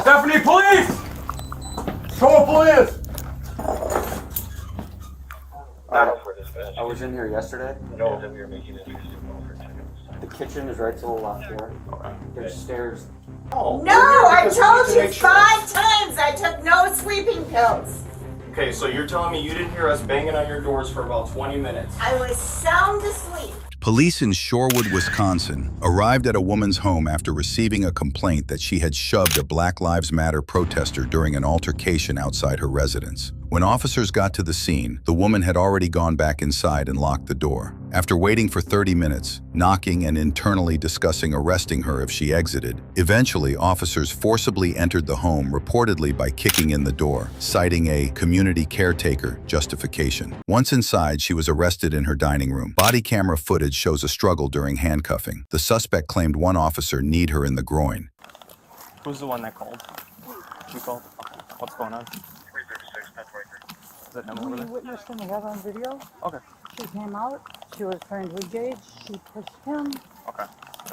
Stephanie, police! Shorewood police! I was in here yesterday. The kitchen is right to the left here. There's stairs. Oh, No, I told you 5 times I took no sleeping pills. Okay, so you're telling me you didn't hear us banging on your doors for about 20 minutes? I was sound asleep. Police in Shorewood, Wisconsin, arrived at a woman's home after receiving a complaint that she had shoved a Black Lives Matter protester during an altercation outside her residence. When officers got to the scene, the woman had already gone back inside and locked the door. After waiting for 30 minutes, knocking and internally discussing arresting her if she exited, eventually officers forcibly entered the home, reportedly by kicking in the door, citing a community caretaker justification. Once inside, she was arrested in her dining room. Body camera footage shows a struggle during handcuffing. The suspect claimed one officer kneed her in the groin. Who's the one that called? You called? Okay. What's going on? Is that number over there? We witnessed and we have on video. Okay. She came out, she was trying to engage, she pushed him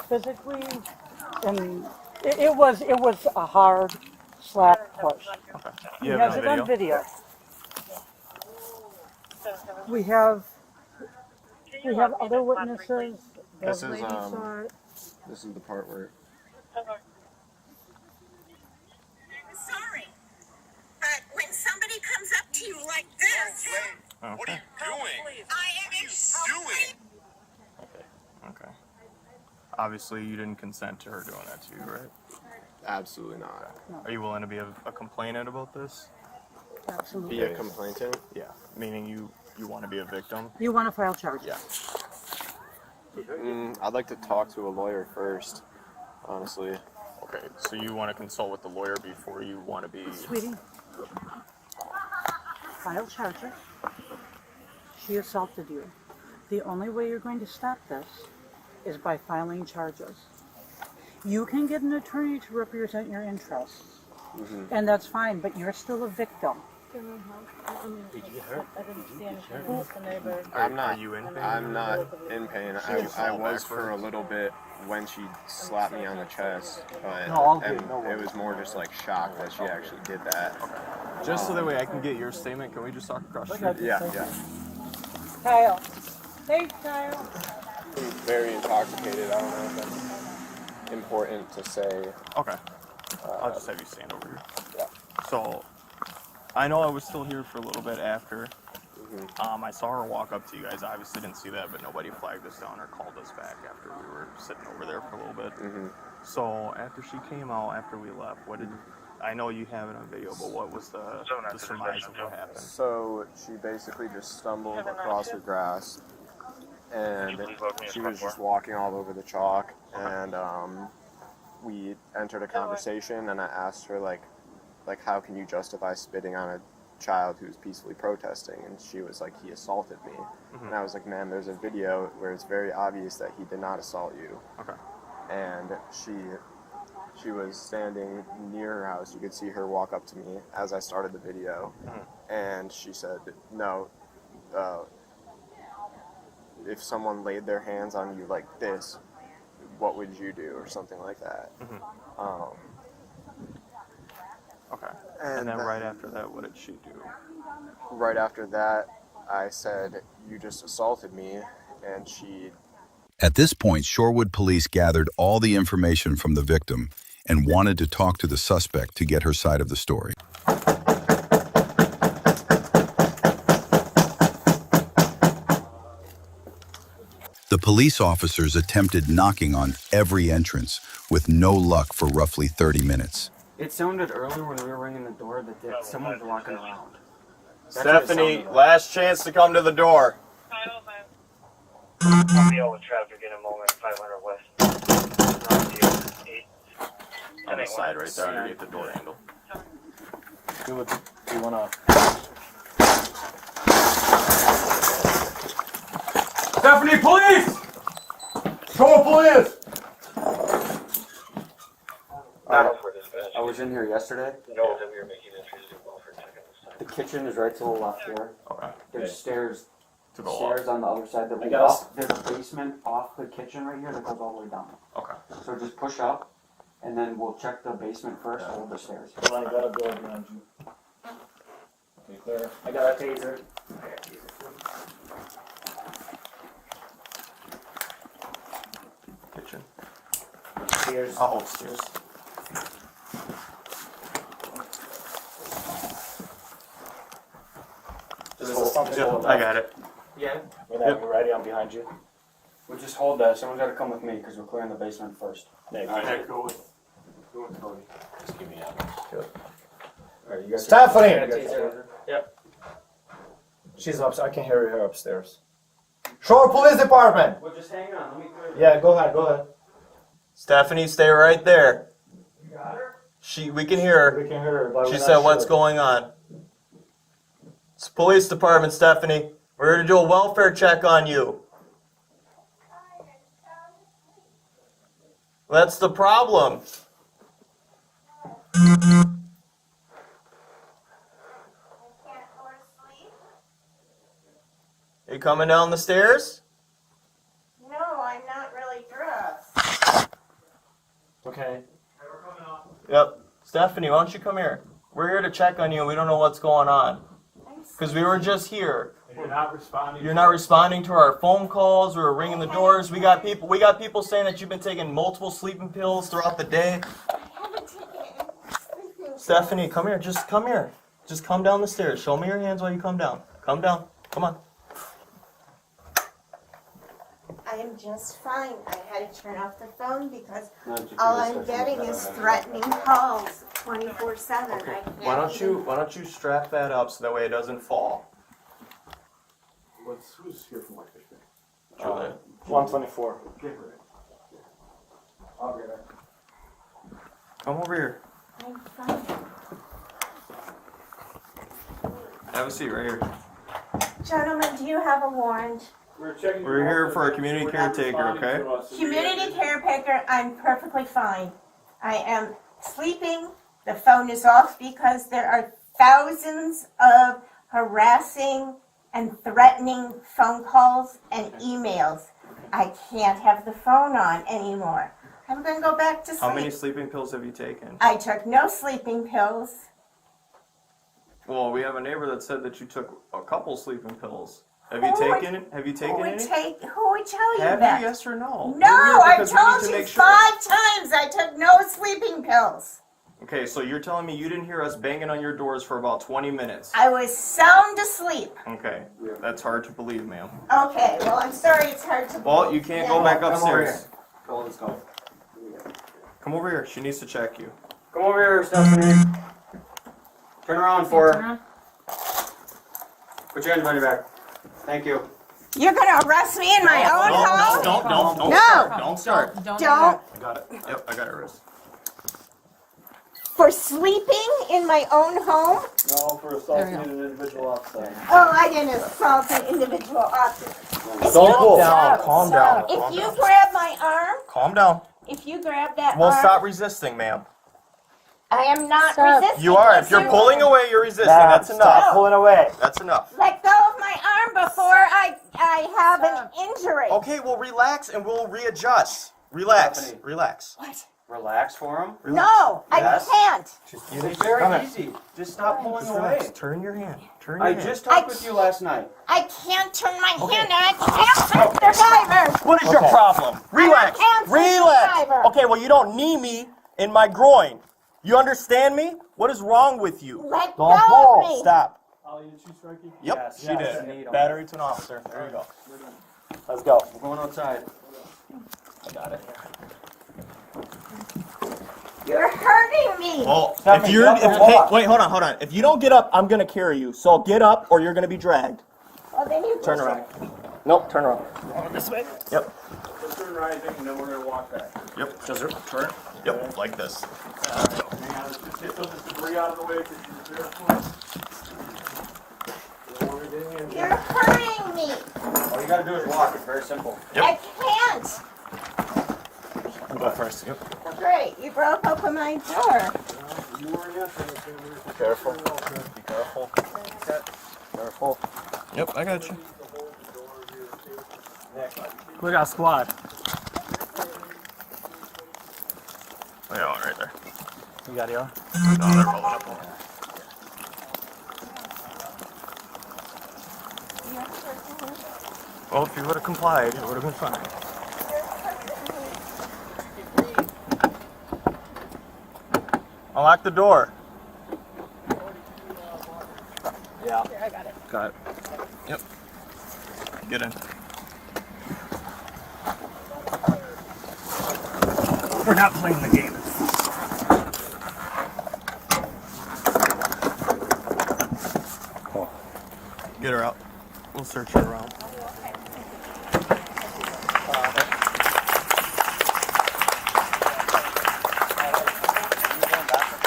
physically, and it was a hard slap push. Okay. He You has have it it on video. We have other witnesses. This Those is, ladies saw it. This is the part where... Sorry, but when somebody comes up to you like this, What are you doing? I am extremely... Okay. Obviously, you didn't consent to her doing that to you, right? Absolutely not. Are you willing to be a complainant about this? Absolutely. Be a complainant? Yeah. Meaning you want to be a victim? You want to file charges? Yeah. I'd like to talk to a lawyer first, honestly. Okay. So you want to consult with the lawyer before you want to be... Sweetie, file charges. She assaulted you. The only way you're going to stop this is by filing charges. You can get an attorney to represent your interests, and that's fine, but you're still a victim. Did you get hurt? I didn't see anything with the neighbor. Are you in pain? I'm not in pain. I was for a little bit when she slapped me on the chest, but it was more just like shock that she actually did that. Just so that way I can get your statement, can we just talk across the street? Yeah. Kyle. Hey, Kyle. I'm very intoxicated. I don't know if that's important to say. Okay. I'll just have you stand over here. Yeah. So, I know I was still here for a little bit after. I saw her walk up to you guys. I obviously didn't see that, but nobody flagged us down or called us back after we were sitting over there for a little bit. So after she came out, after we left, what did... I know you have it on video, but what was the surmise of what happened? So she basically just stumbled across the grass, and she was just walking all over the chalk, and we entered a conversation, and I asked her, like how can you justify spitting on a child who's peacefully protesting? And she was like, he assaulted me. And I was like, ma'am, there's a video where it's very obvious that he did not assault you. Okay. And she was standing near her house. You could see her walk up to me as I started the video. And she said, no, if someone laid their hands on you like this, what would you do? Or something like that. Okay. And then right after that, what did she do? Right after that, I said, you just assaulted me, and she... At this point, Shorewood police gathered all the information from the victim and wanted to talk to the suspect to get her side of the story. The police officers attempted knocking on every entrance with no luck for roughly 30 minutes. It sounded earlier when we were ringing the door that someone was walking around. Stephanie, last chance to come to the door. I'll be out with traffic in a moment, 500 West. On the side right there underneath the door handle. Do you want to... Stephanie, police! Shorewood police! I was in here yesterday. The kitchen is right to the left here. There's stairs on the other side. There's a basement off the kitchen right here that goes all the way down. Okay. So just push up, And then we'll check the basement first, hold the stairs. Hold on, I got a door behind you. Okay, clear. I got a taser. Kitchen. Stairs. Oh, stairs. Just hold something. Yep, I got it. Yeah. Whenever you're ready, I'm behind you. We'll just hold that. Someone's got to come with me because we're clearing the basement first. Nick, Go with Cody. just give me that. Alright, you guys. Stephanie! Yep. She's upstairs. I can hear her upstairs. Shore Police Department! Well, just hang on. Let me clear. Yeah, go ahead. Stephanie, stay right there. You got her? We can hear her. We can hear her, but She we're not said, "What's sure." going on?" It's police department, Stephanie. We're here to do a welfare check on you. That's the problem. You coming down the stairs? No, I'm not really dressed. Okay. Yep. Stephanie, why don't you come here? We're here to check on you. We don't know what's going on. Because we were just here. You're not responding. You're not responding to our phone calls. We were ringing the doors. We got people saying that you've been taking multiple sleeping pills throughout the day. I haven't taken any sleeping. Stephanie, come here. Just come here. Just come down the stairs. Show me your hands while you come down. Come down. Come on. I am just fine. I had to turn off the phone because all I'm getting is threatening calls 24/7. I can't Why even- don't you strap that up so that way it doesn't fall? Who's here from Whitefish Bay? Julia. 124. I'll get it. Come over here. I'm fine. Have a seat right here. Gentlemen, do you have a warrant? We're here for a community caretaker, okay? Community caretaker, I'm perfectly fine. I am sleeping. The phone is off because there are thousands of harassing and threatening phone calls and emails. I can't have the phone on anymore. I'm going to go back to sleep. How many sleeping pills have you taken? I took no sleeping pills. Well, we have a neighbor that said that you took a couple sleeping pills. Have Who you would- taken it? Have you Who taken would any? who would tell you Have that? you? Yes or no? No, We're here I because we need told to you make sure. 5 times I took no sleeping pills. Okay, so you're telling me you didn't hear us banging on your doors for about 20 minutes? I was sound asleep. Okay, that's hard to believe, ma'am. Okay, well, I'm sorry it's hard to Well, you can't go back Come over upstairs. here. Go, let's go. Come over here. She needs to check you. Come over here, Stephanie. Turn around for her. Put your hands behind your back. Thank you. You're gonna arrest me in my own home? Don't No. start. Don't start. Don't. I got it. Yep, I got it, wrist. For sleeping in my own home? No, for assaulting an individual outside. Oh, I didn't assault an individual officer. Calm down. Calm down. If you grab my arm, Calm down. if you grab that Well, arm, stop resisting, ma'am. I am not resisting. You are. Yes, If you're you pulling are. away, you're resisting. That's enough. Stop pulling away. That's enough. Let go of my arm before I have an injury. Okay, well, relax and we'll readjust. Relax. Stephanie. Relax. What? Relax for him. No, Yes. I can't. It's very easy. Just stop pulling away. Turn your hand. Turn your I hand. just talked with you last night. I can't turn my hand and I can't touch the driver. What is your problem? Relax. can't touch the Relax. driver. Okay, well, you don't knee me in my groin. You understand me? What is wrong with you? Let Don't go pull. of me. Stop. Ollie, did she strike you? Yep, Yes, she yes, did. need 'em. Battery to an officer. There you go. Let's go. We're going outside. I got it. You're hurting me. Well, Stephanie, if you're, get up and hey, walk. wait, hold on. If you don't get up, I'm gonna carry you. So get up, or you're gonna be dragged. Well, then you Turn around. Nope, turn around. This way. Yep. Let's turn right, and then we're going to walk back. Yep. Just turn. Yep, like this. Hang on, let's just get some of this debris out of the way because you're barefoot. You're hurting me. All you gotta do is walk. It's very simple. Yep. I can't. I'll go first. Yep. Great, you broke open my door. Be careful. Be careful. Careful. Yep, I got you. We got squad. Yeah, You got ER? No, they're rolling up on me. Well, if you would have complied, it would have been fine. Unlock the door. Yeah. Here, I got it. Got it. Yep. Get in. We're not playing the game. Get her out. We'll search her around.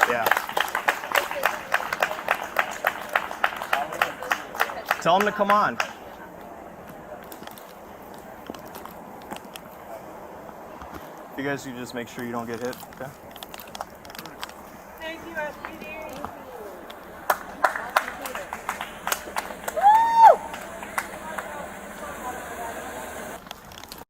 Yeah. Tell him to come on. You guys, you just make sure you don't get hit, okay? Thank you, SPD.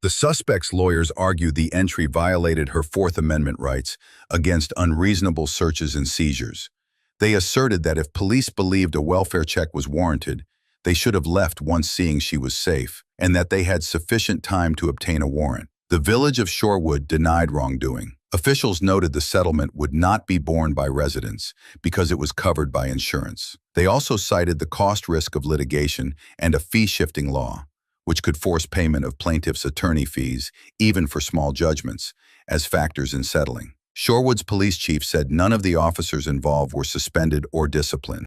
The suspect's lawyers argued the entry violated her Fourth Amendment rights against unreasonable searches and seizures. They asserted that if police believed a welfare check was warranted, they should have left once seeing she was safe, and that they had sufficient time to obtain a warrant. The village of Shorewood denied wrongdoing. Officials noted the settlement would not be borne by residents because it was covered by insurance. They also cited the cost risk of litigation and a fee-shifting law, which could force payment of plaintiff's attorney fees, even for small judgments, as factors in settling. Shorewood's police chief said none of the officers involved were suspended or disciplined.